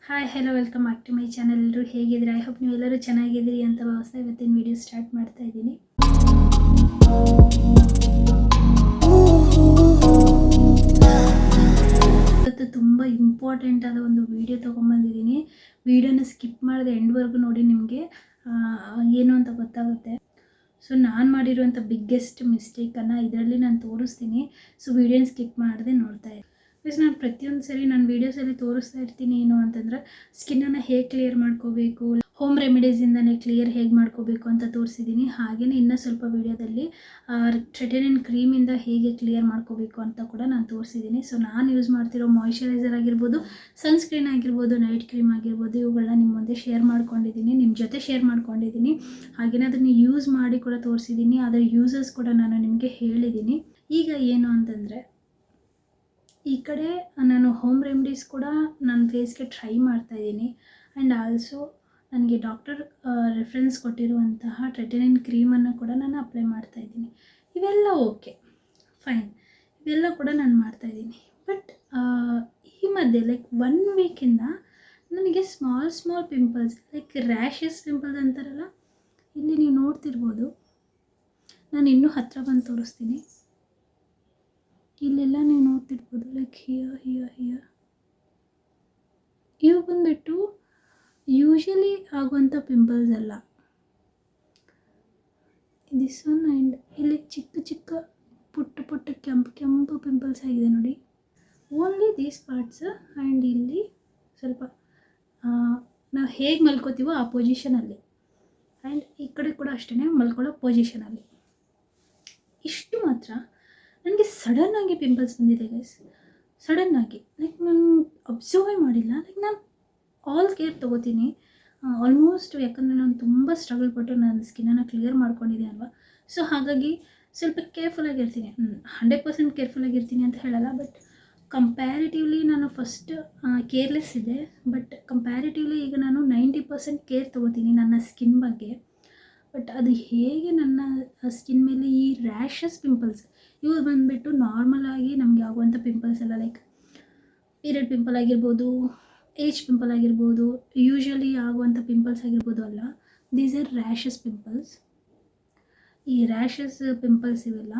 Hi hello welcome back to my channel. ಎಲ್ಲರೂ ಹೇಗಿದ್ದೀರಾ? I hope ನೀವೆಲ್ಲರೂ ಚೆನ್ನಾಗಿದ್ದೀರಿ ಅಂತ ಭಾವಿಸ್ತಾ ಇವತ್ತಿನ ವಿಡಿಯೋ ಸ್ಟಾರ್ಟ್ ಮಾಡ್ತಾ ಇದ್ದೀನಿ. ಇವತ್ತು ತುಂಬ ಇಂಪಾರ್ಟೆಂಟ್ ಆದ ಒಂದು ವಿಡಿಯೋ ತೊಗೊಂಬಂದಿದ್ದೀನಿ. ವಿಡಿಯೋನ ಸ್ಕಿಪ್ ಮಾಡದೆ ಎಂಡ್ವರೆಗೂ ನೋಡಿ, ನಿಮಗೆ ಏನು ಅಂತ ಗೊತ್ತಾಗುತ್ತೆ. ಸೊ ನಾನು ಮಾಡಿರುವಂಥ ಬಿಗ್ಗೆಸ್ಟ್ ಮಿಸ್ಟೇಕನ್ನು ಇದರಲ್ಲಿ ನಾನು ತೋರಿಸ್ತೀನಿ. ಸೊ ವಿಡಿಯೋನ ಸ್ಕಿಪ್ ಮಾಡದೆ ನೋಡ್ತಾ ಇದ್ದೀನಿ. ಬಿಕಾಸ್ ನಾನು ಪ್ರತಿಯೊಂದು ಸರಿ ನನ್ನ ವೀಡಿಯೋಸಲ್ಲಿ ತೋರಿಸ್ತಾ ಇರ್ತೀನಿ ಏನು ಅಂತಂದರೆ ಸ್ಕಿನ್ನನ್ನು ಹೇಗೆ ಕ್ಲಿಯರ್ ಮಾಡ್ಕೋಬೇಕು, ಹೋಮ್ ರೆಮಿಡೀಸಿಂದನೇ ಕ್ಲಿಯರ್ ಹೇಗೆ ಮಾಡ್ಕೋಬೇಕು ಅಂತ ತೋರಿಸಿದ್ದೀನಿ. ಹಾಗೆಯೇ ಇನ್ನೂ ಸ್ವಲ್ಪ ವೀಡಿಯೋದಲ್ಲಿ ಟ್ರೆಟನಿನ್ ಕ್ರೀಮಿಂದ ಹೇಗೆ ಕ್ಲಿಯರ್ ಮಾಡ್ಕೋಬೇಕು ಅಂತ ಕೂಡ ನಾನು ತೋರಿಸಿದ್ದೀನಿ. ಸೊ ನಾನು ಯೂಸ್ ಮಾಡ್ತಿರೋ ಮಾಯಿಶ್ಚರೈಸರ್ ಆಗಿರ್ಬೋದು, ಸನ್ಸ್ಕ್ರೀನ್ ಆಗಿರ್ಬೋದು, ನೈಟ್ ಕ್ರೀಮ್ ಆಗಿರ್ಬೋದು, ಇವುಗಳನ್ನ ನಿಮ್ಮ ಮುಂದೆ ಶೇರ್ ಮಾಡ್ಕೊಂಡಿದ್ದೀನಿ, ನಿಮ್ಮ ಜೊತೆ ಶೇರ್ ಮಾಡ್ಕೊಂಡಿದ್ದೀನಿ. ಹಾಗೆಯೇ ಅದನ್ನು ಯೂಸ್ ಮಾಡಿ ಕೂಡ ತೋರಿಸಿದ್ದೀನಿ. ಅದರ ಯೂಸಸ್ ಕೂಡ ನಾನು ನಿಮಗೆ ಹೇಳಿದ್ದೀನಿ. ಈಗ ಏನು ಅಂತಂದರೆ, ಈ ಕಡೆ ನಾನು ಹೋಮ್ ರೆಮಿಡೀಸ್ ಕೂಡ ನನ್ನ ಫೇಸ್ಗೆ ಟ್ರೈ ಮಾಡ್ತಾಯಿದ್ದೀನಿ. ಆ್ಯಂಡ್ ಆಲ್ಸೋ ನನಗೆ ಡಾಕ್ಟರ್ ರೆಫರೆನ್ಸ್ ಕೊಟ್ಟಿರುವಂತಹ ಟ್ರೆಟನಿನ್ ಕ್ರೀಮನ್ನು ಕೂಡ ನಾನು ಅಪ್ಲೈ ಮಾಡ್ತಾಯಿದ್ದೀನಿ. ಇವೆಲ್ಲ ಓಕೆ, ಫೈನ್, ಇವೆಲ್ಲ ಕೂಡ ನಾನು ಮಾಡ್ತಾಯಿದ್ದೀನಿ. ಬಟ್ ಈ ಮಧ್ಯೆ ಲೈಕ್ 1 ವೀಕಿಂದ ನನಗೆ small pimples, like rashes pimples ಅಂತಾರಲ್ಲ, ಇಲ್ಲಿ ನೀವು ನೋಡ್ತಿರ್ಬೋದು. ನಾನು ಇನ್ನೂ ಹತ್ತಿರ ಬಂದು ತೋರಿಸ್ತೀನಿ. ಇಲ್ಲೆಲ್ಲ ನೀವು ನೋಡ್ತಿರ್ಬೋದು, ಲೈಕ್ ಹಿಯರ್ ಇವು ಬಂದುಬಿಟ್ಟು ಯೂಶಲಿ ಆಗುವಂಥ ಪಿಂಪಲ್ಸ್ ಅಲ್ಲ. ದಿಸ್ ಒನ್, ಆ್ಯಂಡ್ ಇಲ್ಲಿ ಚಿಕ್ಕ ಪುಟ್ಟ ಕೆಂಪು ಪಿಂಪಲ್ಸ್ ಆಗಿದೆ ನೋಡಿ. Only these parts. ಆ್ಯಂಡ್ ಇಲ್ಲಿ ಸ್ವಲ್ಪ ನಾವು ಹೇಗೆ ಮಲ್ಕೋತೀವೋ ಆ ಪೊಸಿಷನಲ್ಲಿ, ಆ್ಯಂಡ್ ಈ ಕಡೆ ಕೂಡ ಅಷ್ಟೇ ಮಲ್ಕೊಳ್ಳೋ ಪೊಸಿಷನಲ್ಲಿ. ಇಷ್ಟು ಮಾತ್ರ. ನನಗೆ ಸಡನ್ನಾಗಿ ಪಿಂಪಲ್ಸ್ ಬಂದಿದೆ ಗೈಸ್, ಸಡನ್ನಾಗಿ. ಲೈಕ್ ನಾನು ಅಬ್ಸರ್ವೇ ಮಾಡಿಲ್ಲ. ಲೈಕ್ ನಾನು ಆಲ್ ಕೇರ್ ತೊಗೋತೀನಿ ಆಲ್ಮೋಸ್ಟ್, ಯಾಕಂದರೆ ನಾನು ತುಂಬ ಸ್ಟ್ರಗಲ್ ಪಟ್ಟು ನನ್ನ ಸ್ಕಿನ್ನನ್ನು ಕ್ಲಿಯರ್ ಮಾಡ್ಕೊಂಡಿದ್ದೆ ಅಲ್ವಾ. ಸೊ ಹಾಗಾಗಿ ಸ್ವಲ್ಪ ಕೇರ್ಫುಲ್ಲಾಗಿರ್ತೀನಿ. 100% ಕೇರ್ಫುಲ್ಲಾಗಿರ್ತೀನಿ ಅಂತ ಹೇಳಲ್ಲ, ಬಟ್ ಕಂಪ್ಯಾರಿಟಿವ್ಲಿ ನಾನು ಫಸ್ಟ್ ಕೇರ್ಲೆಸ್ ಇದೆ. ಬಟ್ ಕಂಪ್ಯಾರಿಟಿವ್ಲಿ ಈಗ ನಾನು 90% ಕೇರ್ ತೊಗೋತೀನಿ ನನ್ನ ಸ್ಕಿನ್ ಬಗ್ಗೆ. ಬಟ್ ಅದು ಹೇಗೆ ನನ್ನ ಸ್ಕಿನ್ ಮೇಲೆ ಈ ರ್ಯಾಷಸ್ ಪಿಂಪಲ್ಸ್, ಇವು ಬಂದುಬಿಟ್ಟು ನಾರ್ಮಲಾಗಿ ನಮಗೆ ಆಗುವಂಥ ಪಿಂಪಲ್ಸ್ ಎಲ್ಲ, ಲೈಕ್ ಪೀರಿಯಡ್ ಪಿಂಪಲ್ ಆಗಿರ್ಬೋದು, ಏಜ್ ಪಿಂಪಲ್ ಆಗಿರ್ಬೋದು, ಯೂಶ್ವಲಿ ಆಗುವಂಥ ಪಿಂಪಲ್ಸ್ ಆಗಿರ್ಬೋದು ಅಲ್ಲ. These are rashes pimples. ಈ ರ್ಯಾಷಸ್ ಪಿಂಪಲ್ಸ್ ಇವೆಲ್ಲ.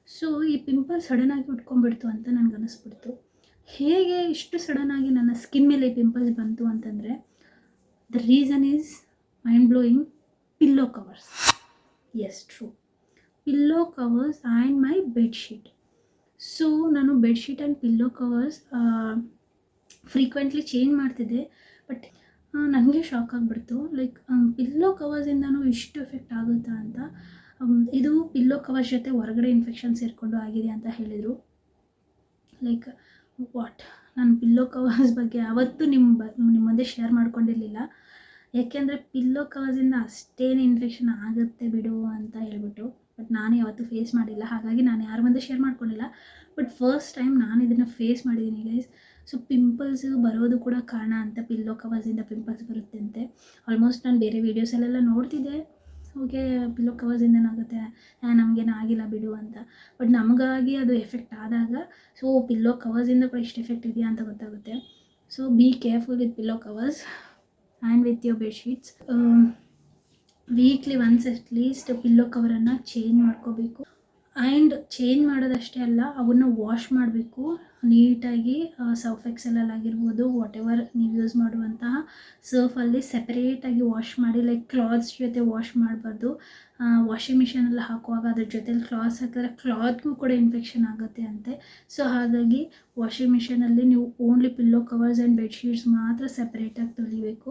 ಸೊ ಈ ಪಿಂಪಲ್ಸ್ ಸಡನ್ನಾಗಿ ಉಟ್ಕೊಂಡ್ಬಿಡ್ತು ಅಂತ ನನಗೆ ಅನ್ನಿಸ್ಬಿಡ್ತು. ಹೇಗೆ ಇಷ್ಟು ಸಡನ್ನಾಗಿ ನನ್ನ ಸ್ಕಿನ್ ಮೇಲೆ ಈ ಪಿಂಪಲ್ಸ್ ಬಂತು ಅಂತಂದರೆ, the reason is mind blowing. Pillow covers. Yes, true. Pillow covers and my bedsheet. So ನಾನು bedsheet and pillow covers frequently change ಮಾಡ್ತಿದ್ದೆ. ಬಟ್ ನನಗೆ ಶಾಕ್ ಆಗಿಬಿಡ್ತು, ಲೈಕ್ ಪಿಲ್ಲೋ ಕವರ್ಸಿಂದನೂ ಇಷ್ಟು ಎಫೆಕ್ಟ್ ಆಗುತ್ತಾ ಅಂತ. ಇದು ಪಿಲ್ಲೋ ಕವರ್ಸ್ ಜೊತೆ ಹೊರಗಡೆ ಇನ್ಫೆಕ್ಷನ್ ಸೇರಿಕೊಂಡು ಆಗಿದೆ ಅಂತ ಹೇಳಿದರು. ಲೈಕ್ ವಾಟ್, ನಾನು ಪಿಲ್ಲೋ ಕವರ್ಸ್ ಬಗ್ಗೆ ಯಾವತ್ತೂ ನಿಮ್ಮ ಮುಂದೆ ಶೇರ್ ಮಾಡ್ಕೊಂಡಿರಲಿಲ್ಲ. ಯಾಕೆಂದರೆ ಪಿಲ್ಲೋ ಕವರ್ಸಿಂದ ಅಷ್ಟೇನು ಇನ್ಫೆಕ್ಷನ್ ಆಗುತ್ತೆ ಬಿಡು ಅಂತ ಹೇಳ್ಬಿಟ್ಟು. ಬಟ್ ನಾನು ಯಾವತ್ತೂ ಫೇಸ್ ಮಾಡಿಲ್ಲ, ಹಾಗಾಗಿ ನಾನು ಯಾರ ಮುಂದೆ ಶೇರ್ ಮಾಡ್ಕೊಂಡಿಲ್ಲ. ಬಟ್ ಫಸ್ಟ್ ಟೈಮ್ ನಾನು ಇದನ್ನು ಫೇಸ್ ಮಾಡಿದ್ದೀನಿ ಗೈಸ್. ಸೊ ಪಿಂಪಲ್ಸ್ ಬರೋದು ಕೂಡ ಕಾರಣ ಅಂತ, ಪಿಲ್ಲೋ ಕವರ್ಸಿಂದ ಪಿಂಪಲ್ಸ್ ಬರುತ್ತೆ ಅಂತೆ. ಆಲ್ಮೋಸ್ಟ್ ನಾನು ಬೇರೆ ವೀಡಿಯೋಸಲ್ಲೆಲ್ಲ ನೋಡ್ತಿದ್ದೆ, ಓಕೆ ಪಿಲ್ಲೋ ಕವರ್ಸಿಂದನಾಗುತ್ತೆ, ನಮಗೇನು ಆಗಿಲ್ಲ ಬಿಡು ಅಂತ. ಬಟ್ ನಮಗಾಗಿ ಅದು ಎಫೆಕ್ಟ್ ಆದಾಗ, ಸೊ ಪಿಲ್ಲೋ ಕವರ್ಸಿಂದ ಕೂಡ ಇಷ್ಟು ಎಫೆಕ್ಟ್ ಇದೆಯಾ ಅಂತ ಗೊತ್ತಾಗುತ್ತೆ. So be careful with pillow covers and with your bedsheets. Weekly once at least pillow ಕವರನ್ನು ಚೇಂಜ್ ಮಾಡ್ಕೋಬೇಕು. ಆ್ಯಂಡ್ ಚೇಂಜ್ ಮಾಡೋದಷ್ಟೇ ಅಲ್ಲ, ಅವನ್ನು ವಾಶ್ ಮಾಡಬೇಕು ನೀಟಾಗಿ. ಸರ್ಫ್ ಎಕ್ಸೆಲಲ್ಲಾಗಿರ್ಬೋದು, ವಾಟ್ ಎವರ್ ನೀವು ಯೂಸ್ ಮಾಡುವಂತಹ ಸರ್ಫಲ್ಲಿ ಸೆಪರೇಟಾಗಿ ವಾಶ್ ಮಾಡಿ. ಲೈಕ್ ಕ್ಲಾತ್ಸ್ ಜೊತೆ ವಾಶ್ ಮಾಡಬಾರ್ದು. ವಾಷಿಂಗ್ ಮಿಷಿನಲ್ಲಿ ಹಾಕುವಾಗ ಅದ್ರ ಜೊತೆಲಿ ಕ್ಲಾತ್ಸ್ ಹಾಕಿದ್ರೆ ಕ್ಲಾತ್ಗೂ ಕೂಡ ಇನ್ಫೆಕ್ಷನ್ ಆಗುತ್ತೆ ಅಂತೆ. ಸೊ ಹಾಗಾಗಿ ವಾಷಿಂಗ್ ಮಿಷಿನಲ್ಲಿ ನೀವು only pillow covers and bedsheets ಮಾತ್ರ ಸೆಪ್ರೇಟಾಗಿ ತೊಳಿಬೇಕು.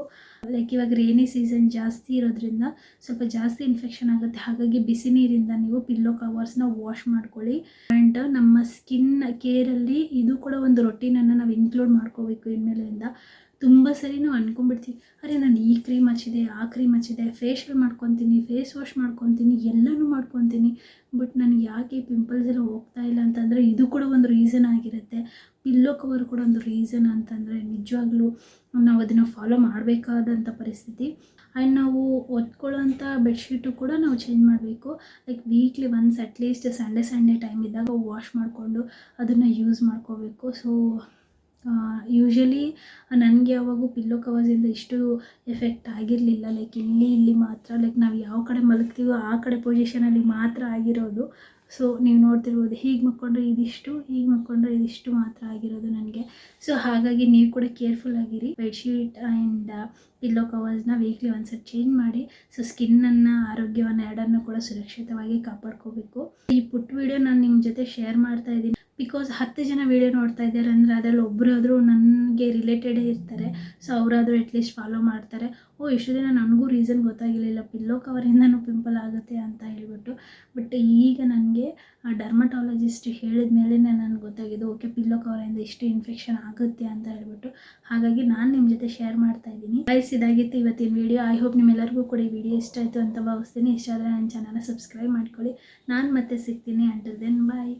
ಲೈಕ್ ಇವಾಗ ರೇನಿ ಸೀಸನ್ ಜಾಸ್ತಿ ಇರೋದ್ರಿಂದ ಸ್ವಲ್ಪ ಜಾಸ್ತಿ ಇನ್ಫೆಕ್ಷನ್ ಆಗುತ್ತೆ. ಹಾಗಾಗಿ ಬಿಸಿ ನೀರಿಂದ ನೀವು ಪಿಲ್ಲೋ ಕವರ್ಸ್ನ ವಾಶ್ ಮಾಡ್ಕೊಳ್ಳಿ. ಆ್ಯಂಡ್ ನಮ್ಮ ಸ್ಕಿನ್ ಕೇರಲ್ಲಿ ಇದು ಕೂಡ ಒಂದು ರೊಟೀನನ್ನು ನಾವು ಇನ್ಕ್ಲೂಡ್ ಮಾಡ್ಕೋಬೇಕು ಇನ್ಮೇಲಿಂದ. ತುಂಬ ಸರಿ ನಾವು ಅಂದ್ಕೊಂಡ್ಬಿಡ್ತೀವಿ, ಅರೆ ನಾನು ಈ ಕ್ರೀಮ್ ಹಚ್ಚಿದೆ, ಆ ಕ್ರೀಮ್ ಹಚ್ಚಿದೆ, ಫೇಶಿಯಲ್ ಮಾಡ್ಕೊತೀನಿ, ಫೇಸ್ ವಾಶ್ ಮಾಡ್ಕೊತೀನಿ, ಎಲ್ಲನೂ ಮಾಡ್ಕೊತೀನಿ, ಬಟ್ ನನಗೆ ಯಾಕೆ ಈ ಪಿಂಪಲ್ಸ್ ಎಲ್ಲ ಹೋಗ್ತಾ ಇಲ್ಲ ಅಂತಂದರೆ ಇದು ಕೂಡ ಒಂದು ರೀಸನ್ ಆಗಿರುತ್ತೆ. ಪಿಲ್ಲೋ ಕವರ್ ಕೂಡ ಒಂದು ರೀಸನ್ ಅಂತಂದರೆ ನಿಜವಾಗ್ಲೂ ನಾವು ಅದನ್ನು ಫಾಲೋ ಮಾಡಬೇಕಾದಂಥ ಪರಿಸ್ಥಿತಿ. ಆ್ಯಂಡ್ ನಾವು ಹೊತ್ಕೊಳ್ಳೋಂಥ ಬೆಡ್ಶೀಟು ಕೂಡ ನಾವು ಚೇಂಜ್ ಮಾಡಬೇಕು. Like weekly once at least Sunday time ಇದ್ದಾಗ ವಾಶ್ ಮಾಡಿಕೊಂಡು ಅದನ್ನು ಯೂಸ್ ಮಾಡ್ಕೋಬೇಕು. ಸೊ ಯೂಶ್ವಲಿ ನನಗೆ ಯಾವಾಗೂ ಪಿಲ್ಲೋ ಕವರ್ಸಿಂದ ಇಷ್ಟು ಎಫೆಕ್ಟ್ ಆಗಿರಲಿಲ್ಲ. ಲೈಕ್ ಇಲ್ಲಿ ಮಾತ್ರ ಲೈಕ್ ನಾವು ಯಾವ ಕಡೆ ಮಲಗ್ತೀವೋ ಆ ಕಡೆ ಪೊಸಿಷನಲ್ಲಿ ಮಾತ್ರ ಆಗಿರೋದು. ಸೊ ನೀವು ನೋಡ್ತಿರ್ಬೋದು, ಹೀಗೆ ಮಕ್ಕೊಂಡ್ರೆ ಇದಿಷ್ಟು, ಹೀಗೆ ಮಕ್ಕೊಂಡ್ರೆ ಇದಿಷ್ಟು ಮಾತ್ರ ಆಗಿರೋದು ನನಗೆ. ಸೊ ಹಾಗಾಗಿ ನೀವು ಕೂಡ ಕೇರ್ಫುಲ್ ಆಗಿರಿ. ಬೆಡ್ಶೀಟ್ ಆ್ಯಂಡ್ ಪಿಲ್ಲೋ ಕವರ್ಸ್ನ ವೀಕ್ಲಿ ಒಂದ್ಸರಿ ಚೇಂಜ್ ಮಾಡಿ. ಸೊ ಸ್ಕಿನ್ನನ್ನು, ಆರೋಗ್ಯವನ್ನು ಎರಡನ್ನೂ ಕೂಡ ಸುರಕ್ಷಿತವಾಗಿ ಕಾಪಾಡ್ಕೋಬೇಕು. ಈ ಪುಟ್ಟ ವಿಡಿಯೋ ನಾನು ನಿಮ್ಮ ಜೊತೆ ಶೇರ್ ಮಾಡ್ತಾ ಇದ್ದೀನಿ ಬಿಕಾಸ್ 10 ಜನ ವೀಡಿಯೋ ನೋಡ್ತಾ ಇದ್ದಾರೆ ಅಂದರೆ ಅದರಲ್ಲಿ ಒಬ್ಬರಾದರೂ ನನಗೆ ರಿಲೇಟೆಡೇ ಇರ್ತಾರೆ. ಸೊ ಅವರಾದರೂ ಅಟ್ಲೀಸ್ಟ್ ಫಾಲೋ ಮಾಡ್ತಾರೆ. ಇಷ್ಟು ದಿನ ನನಗೂ ರೀಸನ್ ಗೊತ್ತಾಗಿರಲಿಲ್ಲ ಪಿಲ್ಲೋ ಕವರಿಂದನೂ ಪಿಂಪಲ್ ಆಗುತ್ತೆ ಅಂತ ಹೇಳ್ಬಿಟ್ಟು. ಬಟ್ ಈಗ ನನಗೆ ಡರ್ಮಟಾಲಜಿಸ್ಟ್ ಹೇಳಿದ ಮೇಲೆ ನನಗೆ ಗೊತ್ತಾಗಿದ್ದು, ಓಕೆ ಪಿಲ್ಲೋ ಕವರಿಂದ ಇಷ್ಟು ಇನ್ಫೆಕ್ಷನ್ ಆಗುತ್ತೆ ಅಂತ ಹೇಳ್ಬಿಟ್ಟು. ಹಾಗಾಗಿ ನಾನು ನಿಮ್ಮ ಜೊತೆ ಶೇರ್ ಮಾಡ್ತಾ ಇದ್ದೀನಿ. ಗೈಸ್, ಇದಾಗಿತ್ತು ಇವತ್ತಿನ ವೀಡಿಯೋ. ಐ ಹೋಪ್ ನಿಮ್ಮೆಲ್ಲರಿಗೂ ಕೂಡ ಈ ವಿಡಿಯೋ ಇಷ್ಟ ಆಯಿತು ಅಂತ ಭಾವಿಸ್ತೀನಿ. ಇಷ್ಟ ಆದರೆ ನನ್ನ ಚಾನಲ್ನ ಸಬ್ಸ್ಕ್ರೈಬ್ ಮಾಡ್ಕೊಳ್ಳಿ. ನಾನು ಮತ್ತೆ ಸಿಗ್ತೀನಿ. ಅಂಟಿಲ್ ದೆನ್ ಬಾಯ್.